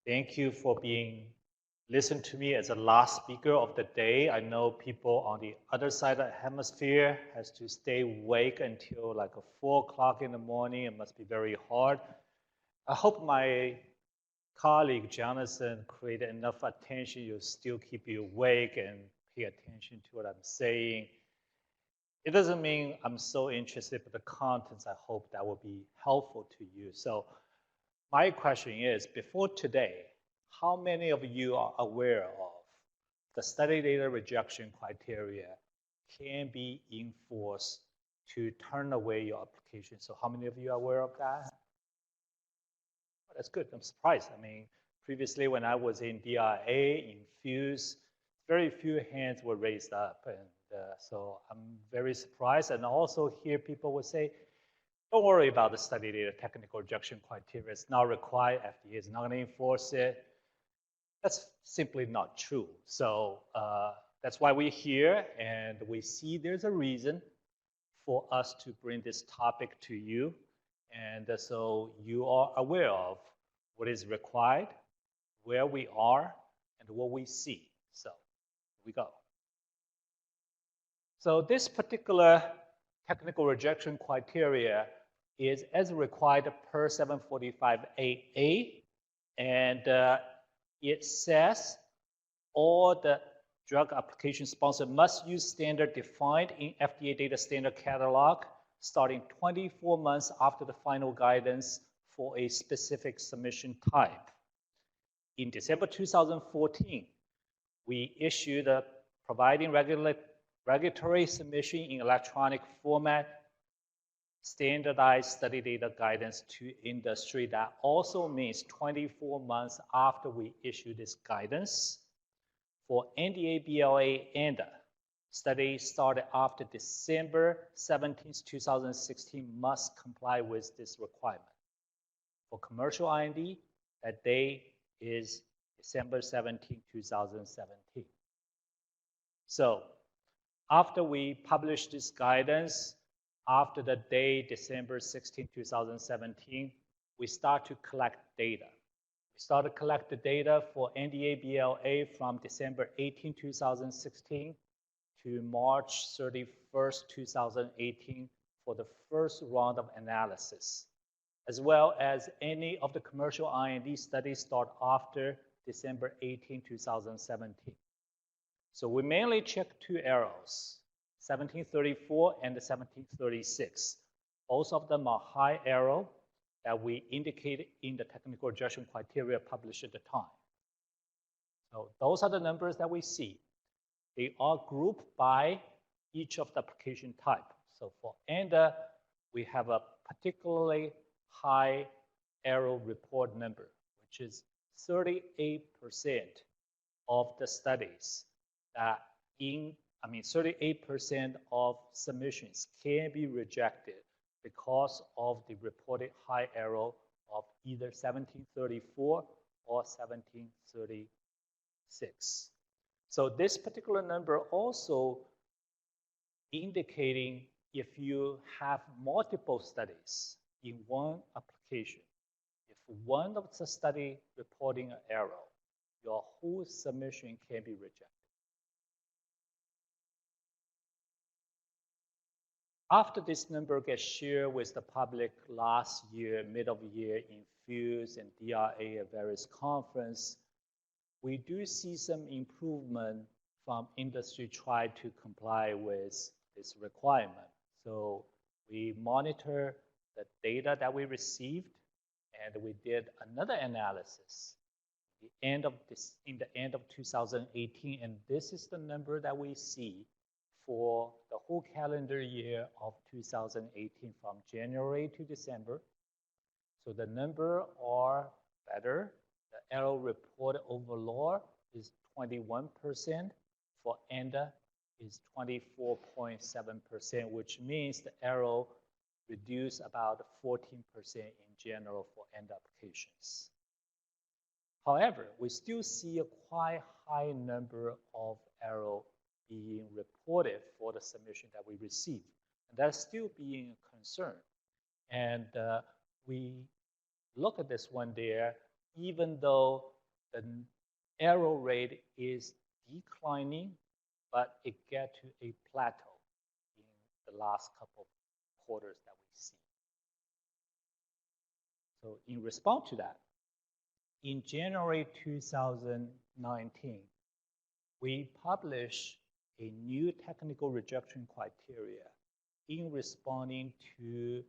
thank you for listening to me as the last speaker of the day. I know people on the other side of the hemisphere has to stay awake until like 4 o'clock in the morning. It must be very hard. I hope my colleague Jonathan created enough attention. You'll still keep you awake and pay attention to what I'm saying. It doesn't mean I'm so interested, but the contents, I hope that will be helpful to you. So my question is, before today, how many of you are aware of the study data rejection criteria can be enforced to turn away your application? So how many of you are aware of that? Oh, that's good. I'm surprised. I mean, previously when I was in DRA, in Fuse, very few hands were raised up. And so I'm very surprised. And also here people would say, don't worry about the study data technical rejection criteria. It's not required. FDA is not going to enforce it. That's simply not true. So that's why we're here, and we see there's a reason for us to bring this topic to you. And so you are aware of what is required, where we are, and what we see. So here we go. So this particular technical rejection criteria is as required per 745AA, and it says all the drug application sponsor must use standard defined in FDA data standard catalog starting 24 months after the final guidance for a specific submission type. In December 2014, we issued a providing regulatory submission in electronic format standardized study data guidance to industry. That also means 24 months after we issue this guidance. For NDA, BLA, ANDA, study started after December 17, 2016 must comply with this requirement. For commercial IND, that day is December 17, 2017. So after we publish this guidance, after the day December 16, 2017, we start to collect data. We start to collect the data for NDA BLA from December 18, 2016 to March 31, 2018 for the first round of analysis, as well as any of the commercial IND studies start after December 18, 2017. So we mainly check two arrows, 1734 and 1736. Both of them are high arrow that we indicated in the technical rejection criteria published at the time. So those are the numbers that we see. They are grouped by each of the application type. So for ANDA, we have a particularly high arrow report number, which is 38% of the studies that 38% of submissions can be rejected because of the reported high arrow of either 1734 or 1736. So this particular number also indicating if you have multiple studies in one application, if one of the study reporting an error, your whole submission can be rejected. After this number gets shared with the public last year, mid of the year in Fuse and DRA at various conference, we do see some improvement from industry try to comply with this requirement. So we monitor the data that we received, and we did another analysis in the end of 2018, and this is the number that we see for the whole calendar year of 2018 from January to December. So the number are better. The error reported overall is 21%. For ANDA is 24.7%, which means the error reduced about 14% in general for ANDA applications. However, we still see a quite high number of errors being reported for the submission that we received. And that's still being a concern. And we look at this one there, even though the error rate is declining, but it gets to a plateau in the last couple of quarters that we see. So in response to that, in January 2019, we published a new technical rejection criteria in responding to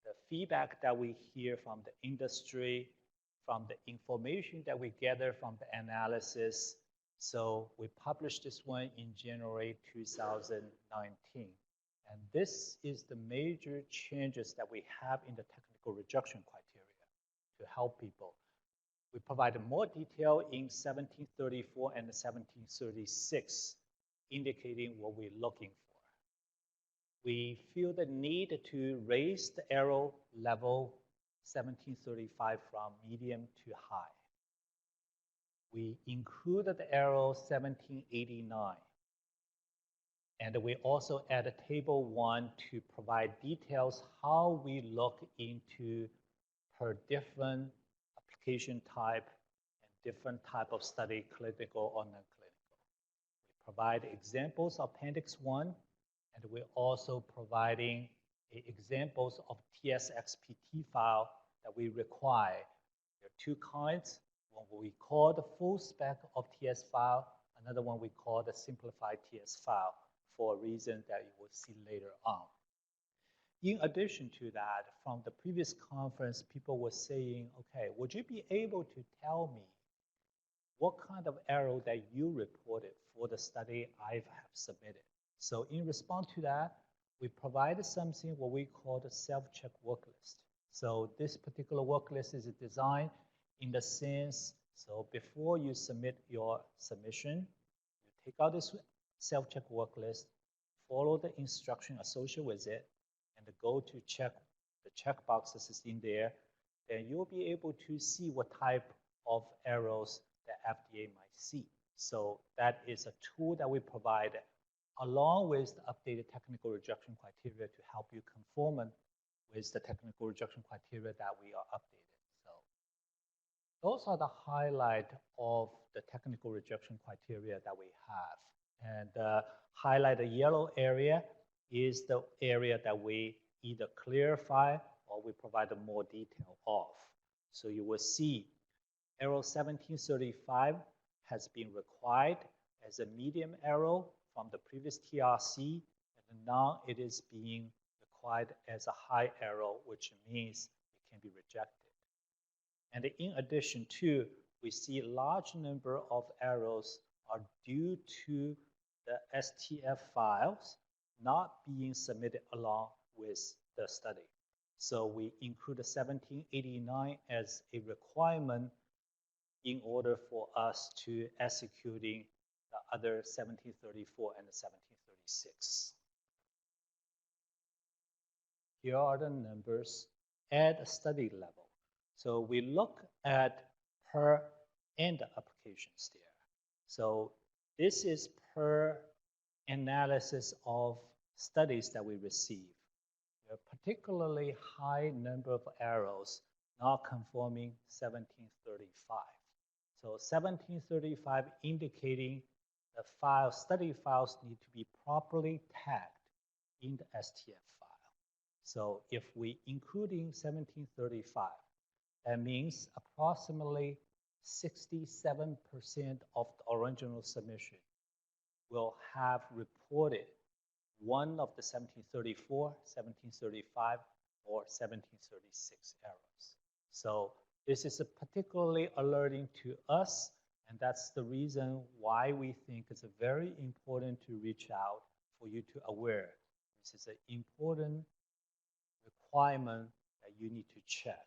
the feedback that we hear from the industry, from the information that we gather from the analysis. So we published this one in January 2019. And this is the major changes that we have in the technical rejection criteria to help people. We provided more detail in 1734 and 1736, indicating what we're looking for. We feel the need to raise the error level 1735 from medium to high. We included the error 1789. And we also added table 1 to provide details how we look into per different application type and different type of study, clinical or non-clinical. We provide examples of Appendix 1, and we're also providing examples of TSXPT file that we require. There are two kinds. One we call the full spec of TS file, another one we call the simplified TS file for a reason that you will see later on. In addition to that, from the previous conference, people were saying, okay, would you be able to tell me what kind of error that you reported for the study I have submitted? So in response to that, we provided something what we call the SelfCheck worklist. So this particular worklist is designed in the sense, so before you submit your submission, you take out this SelfCheck worklist, follow the instruction associated with it, and go to check the checkboxes is in there, then you'll be able to see what type of errors the FDA might see. So that is a tool that we provide along with the updated technical rejection criteria to help you conform with the technical rejection criteria that we are updated. So those are the highlight of the technical rejection criteria that we have. And highlight the yellow area is the area that we either clarify or we provide more detail of. So you will see error 1735 has been required as a medium error from the previous TRC, and now it is being required as a high error, which means it can be rejected. And in addition to, we see a large number of errors are due to the STF files not being submitted along with the study. So we include 1789 as a requirement in order for us to executing the other 1734 and 1736. Here are the numbers at a study level. So we look at per end applications there. So this is per analysis of studies that we receive. There are particularly high number of errors not conforming 1735. So 1735 indicating the study files need to be properly tagged in the STF file. So if we including 1735, that means approximately 67% of the original submission will have reported one of the 1734, 1735, or 1736 errors. So this is particularly alerting to us, and that's the reason why we think it's very important to reach out for you to aware. This is an important requirement that you need to check.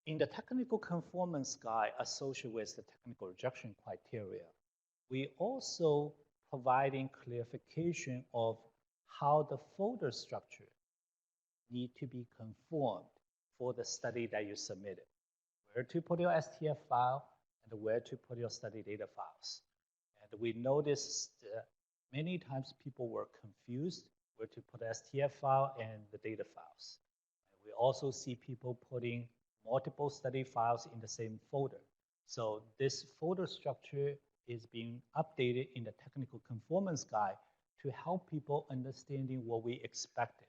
In the technical conformance guide associated with the technical rejection criteria, we also providing clarification of how the folder structure need to be conformed for the study that you submitted. Where to put your STF file and where to put your study data files. And we noticed many times people were confused where to put the STF file and the data files. And we also see people putting multiple study files in the same folder. So this folder structure is being updated in the technical conformance guide to help people understanding what we expected.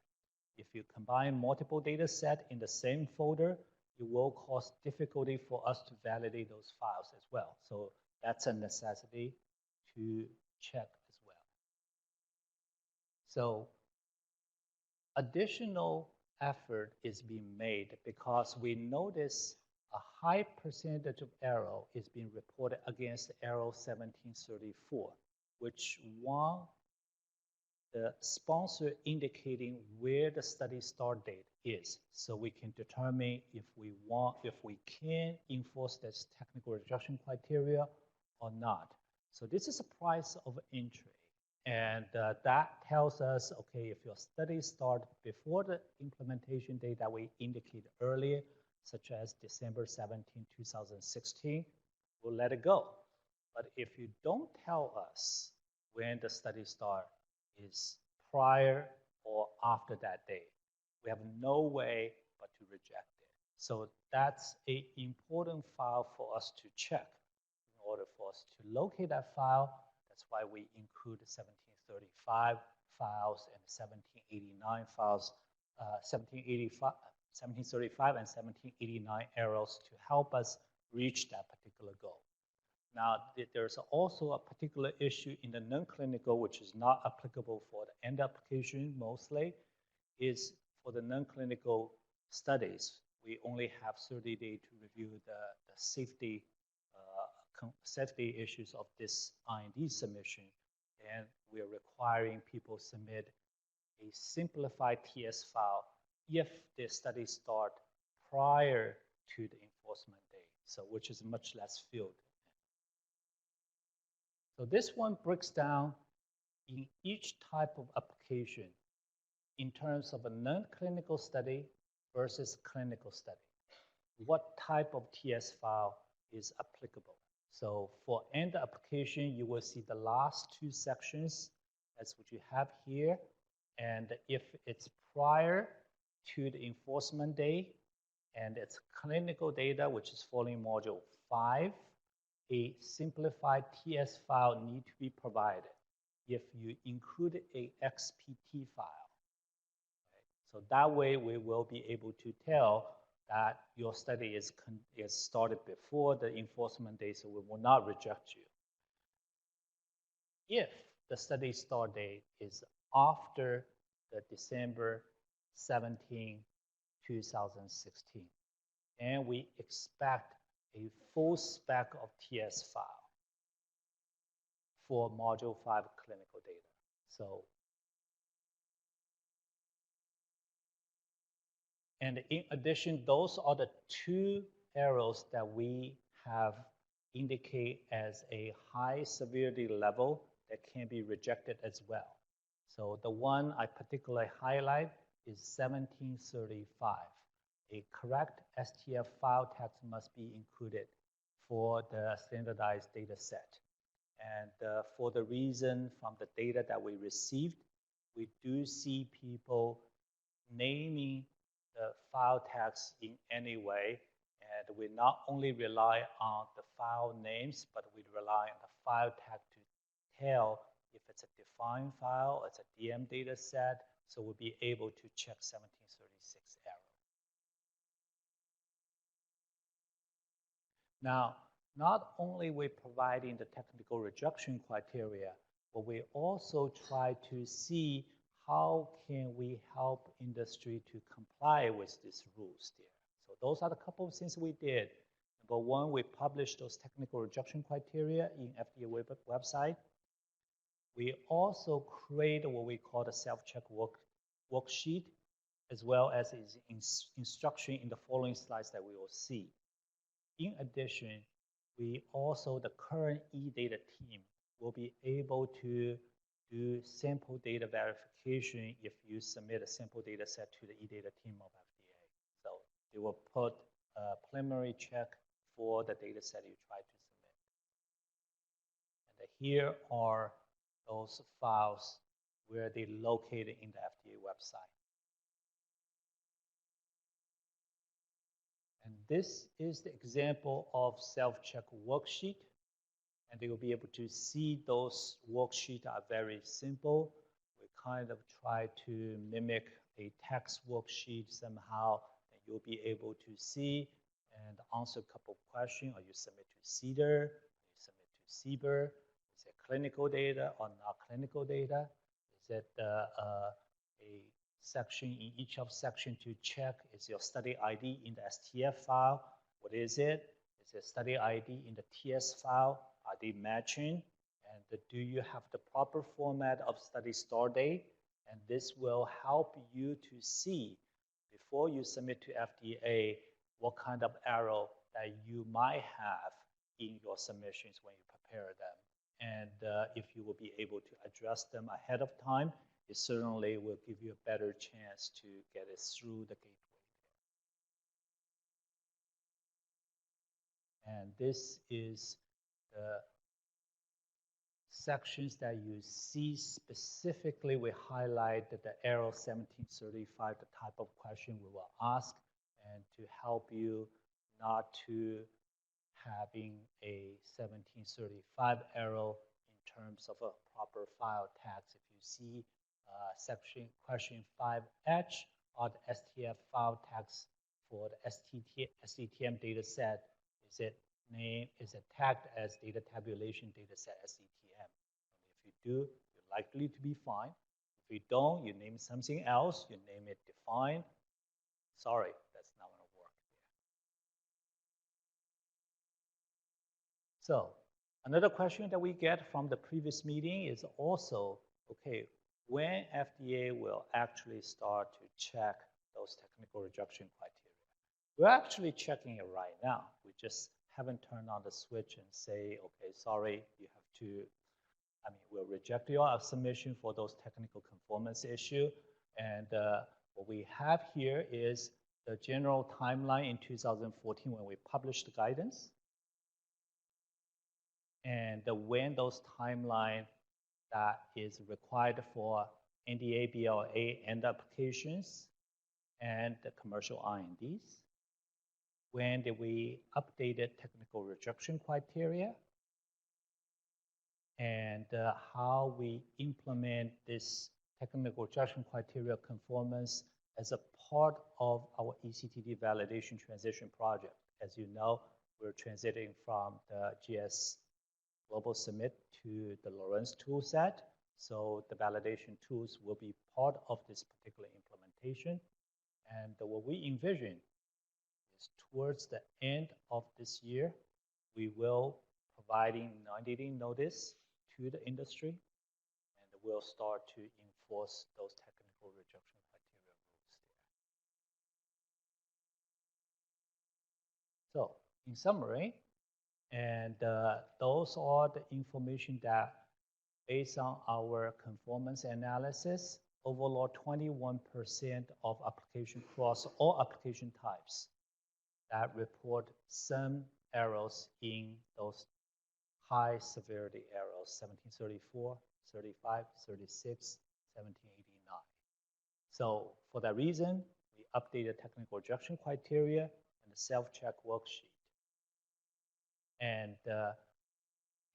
If you combine multiple data set in the same folder, it will cause difficulty for us to validate those files as well. So that's a necessity to check as well. So additional effort is being made because we notice a high percentage of error is being reported against error 1734, which one, the sponsor indicating where the study start date is, so we can determine if we can enforce this technical rejection criteria or not. So this is a price of entry. And that tells us, okay, if your study start before the implementation date that we indicated earlier, such as December 17, 2016, we'll let it go. But if you don't tell us when the study start is prior or after that date, we have no way but to reject it. So that's an important file for us to check in order for us to locate that file. That's why we include 1735 files and 1789 files, 1735 and 1789 errors to help us reach that particular goal. Now, there's also a particular issue in the non-clinical, which is not applicable for the end application mostly, is for the non-clinical studies. We only have 30 days to review the safety issues of this IND submission, and we are requiring people submit a simplified TS file if the study start prior to the enforcement date, so which is much less field. So this one breaks down in each type of application in terms of a non-clinical study versus clinical study. What type of TS file is applicable? So for end application, you will see the last two sections. That's what you have here. And if it's prior to the enforcement date and it's clinical data, which is following module 5, a simplified TS file need to be provided if you include a XPT file. Right? So that way we will be able to tell that your study is started before the enforcement date, so we will not reject you. If the study start date is after the December 17, 2016, and we expect a full spec of TS file for module 5 clinical data. So, and in addition, those are the two errors that we have indicate as a high severity level that can be rejected as well. So the one I particularly highlight is 1735. A correct STF file text must be included for the standardized data set. And for the reason from the data that we received, we do see people naming the file text in any way. And we not only rely on the file names, but we rely on the file tag to tell if it's a defined file, it's a DM data set, so we'll be able to check 1736 error. Now, not only we're providing the technical rejection criteria, but we also try to see how can we help industry to comply with these rules there. So those are the couple of things we did. Number one, we published those technical rejection criteria in FDA website. We also create what we call the SelfCheck worksheet, as well as instruction in the following slides that we will see. In addition, we also, the current eData team will be able to do sample data verification if you submit a sample data set to the eData team of FDA. So they will put a preliminary check for the data set you try to submit. And here are those files where they're located in the FDA website. And this is the example of SelfCheck worksheet. And they will be able to see those worksheets are very simple. We kind of try to mimic a text worksheet somehow, and you'll be able to see and answer a couple of questions, or you submit to CDER, or you submit to CBER. Is it clinical data or not clinical data? Is it a section in each of section to check, is your study ID in the STF file? What is it? Is it study ID in the TS file? Are they matching? And do you have the proper format of study start date? And this will help you to see, before you submit to FDA, what kind of error that you might have in your submissions when you prepare them. And if you will be able to address them ahead of time, it certainly will give you a better chance to get it through the gateway there. And this is the sections that you see specifically. We highlighted the error 1735, the type of question we will ask, and to help you not to having a 1735 error in terms of a proper file tags. If you see section question 5H or the STF file tags for the SDTM data set, is it tagged as data tabulation data set SDTM? And if you do, you're likely to be fine. If you don't, you name something else, you name it define. Sorry, that's not going to work there. So another question that we get from the previous meeting is also, okay, when FDA will actually start to check those technical rejection criteria. We're actually checking it right now. We just haven't turned on the switch and say, okay, sorry, you have to, we'll reject your submission for those technical conformance issue. And what we have here is the general timeline in 2014 when we published the guidance. And when those timeline that is required for NDA, BLA, and applications, and the commercial INDs. When did we updated technical rejection criteria? And how we implement this technical rejection criteria conformance as a part of our ECTD validation transition project. As you know, we're transiting from the GS Global Submit to the Lawrence toolset. So the validation tools will be part of this particular implementation. And what we envision is towards the end of this year, we will providing 90-day notice to the industry, and we'll start to enforce those technical rejection criteria rules there. So in summary, and those are the information that, based on our conformance analysis, overall 21% of application across all application types that report some errors in those high severity errors, 1734, 35, 36, 1789. So for that reason, we updated technical rejection criteria and the SelfCheck worksheet. And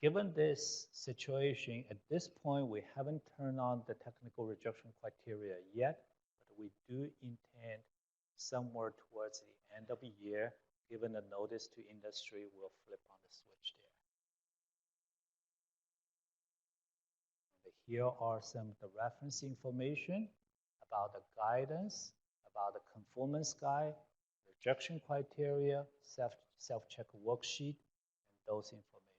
given this situation, at this point, we haven't turned on the technical rejection criteria yet, but we do intend somewhere towards the end of the year, given the notice to industry, we'll flip on the switch there. And here are some of the reference information about the guidance, about the conformance guide, rejection criteria, SelfCheck worksheet, and those information.